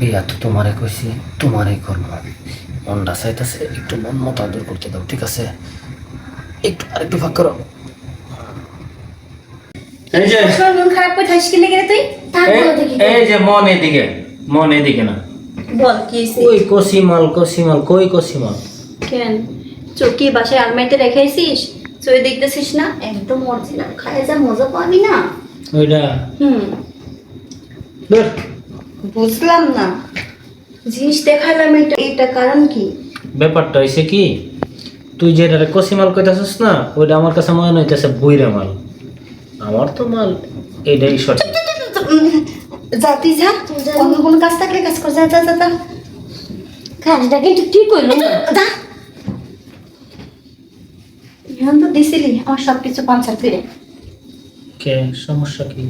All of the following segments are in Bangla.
বিয়া তো তোমারে কইছি, তোমারই করবো। মনটা চাইতেছে একটু মন মতো আদর করতে দাও, ঠিক আছে? একটু আরেকটু ফাঁক করো। এই যে সবসময় মন খারাপ করে থাকিস কি লেগে রে তুই? তার বলো দেখি। এই যে মন এদিকে না। বল কি হইছে? ওই কসিমাল কই কসিমাল? কেন চকি বাসায় আলমারিতে রেখেছিস? তুই দেখতেছিস না একদম অরিজিনাল, খায় যা মজা পাবি না। ওইটা হুম ধর। বুঝলাম না, জিনিস দেখালাম এটা কারণ কি? ব্যাপারটা হইছে কি, তুই যেটা কসিমাল কইতাছিস না, ওইটা আমার কাছে মনে হইতেছে বইরা মাল। আমার তো মাল এটাই সঠিক। যা তুই যা, অন্য কোনো কাজ থাকলে কাজ কর, যা যা যা যা। কাজটা কিন্তু ঠিক হইলো না। যা এখন তো দিছিলি আমার সবকিছু পাঞ্চার ফিরে। কে সমস্যা কি?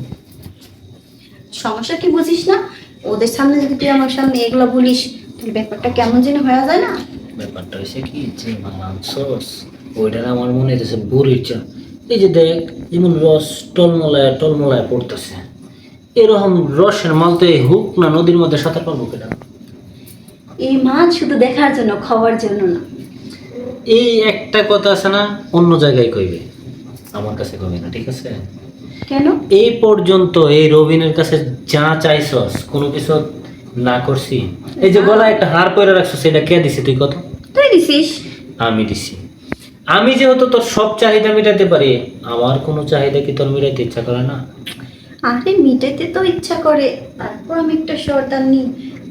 সমস্যা কি বুঝিস না? ওদের সামনে যদি তুই আমার সামনে এগুলো বলিস তাহলে ব্যাপারটা কেমন যেন হয়ে যায় না? ব্যাপারটা হইছে কি, যে মাল আনছস ওইটার আমার মনে হইতেছে বুড়ির চা। এই যে দেখ, যেমন রস টলমলায় পড়তেছে, এরকম রসের মাল তো এই হুক না নদীর মধ্যে সাঁতার পারবো কেনা। এই মাছ শুধু দেখার জন্য, খাওয়ার জন্য না। এই একটা কথা আছে না, অন্য জায়গায় কইবে, আমার কাছে কইবে না, ঠিক আছে? কেন? এই পর্যন্ত এই রবিনের কাছে যা চাইছস কোনো কিছু না করছি। এই যে গলায় একটা হার পরে রাখছো, সেটা কে দিছে তুই কত? তুই দিছিস। আমি দিছি। আমি যেহেতু তোর সব চাহিদা মেটাতে পারি, আমার কোনো চাহিদা কি তোর মেটাইতে ইচ্ছা করে না? আরে মিটাইতে তো ইচ্ছা করে, তারপর আমি একটা শর্তান নিই।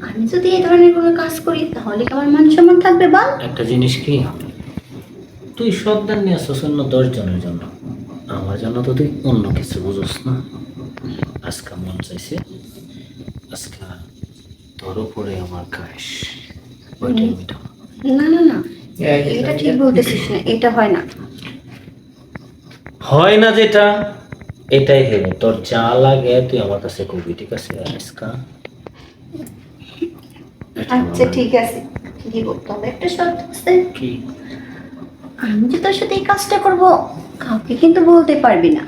আমি যদি এই ধরনের কোনো কাজ করি তাহলে কি আমার মান সম্মান থাকবে বল? একটা জিনিস কি, তুই সন্তান নিয়ে আসছিস অন্য 10 জনের জন্য, আমার জন্য তো তুই অন্য কিছু বুঝোস না। আজকে মন চাইছে, আজকে তোর উপরে আমার কাশ, ওইটাই মিটাও। না না না, এটা ঠিক বলতেছিস না, এটা হয় না। হয় না যেটা, এটাই হলো তোর যা লাগে তুই আমার কাছে কবি, ঠিক আছে? আজকা আচ্ছা ঠিক আছে, দিব। তবে একটা শর্ত আছে, কি? আমি যে তোর সাথে এই কাজটা করব কাউকে কিন্তু বলতে পারবি না।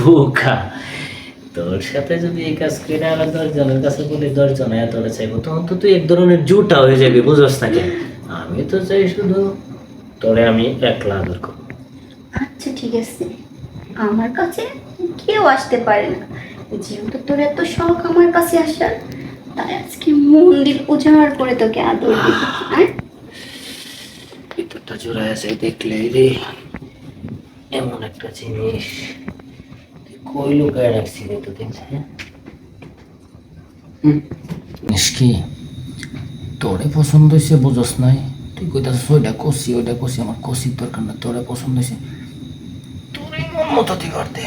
বোকা, তোর সাথে যদি এই কাজ করে আবার 10 জনের কাছে বলি, 10 জন তোরে চাইবো, তখন তো তুই এক ধরনের জুটা হয়ে যাবি, বুঝোস না কেন? আমি তো চাই শুধু তোরে আমি একলা আদর করবো। আচ্ছা ঠিক আছে, আমার কাছে কেউ আসতে পারে না, যেহেতু তোর এত শখ আমার কাছে আসার, তাই আজকে মন্দির উজাড় করে তোকে আদর দিব। হ্যাঁ ভিতরটা জোড়ায় আছে দেখলে রে, এমন একটা জিনিস তুই কই লুকায় রাখছি রে তোদের? হ্যাঁ জিনিস কি তোরে পছন্দ হয়েছে বুঝোস নাই? তুই কইতাছিস ওইটা কষি, আমার কষির দরকার না। তোরে পছন্দ হয়েছে, তোরে মন মতো দিবার দে।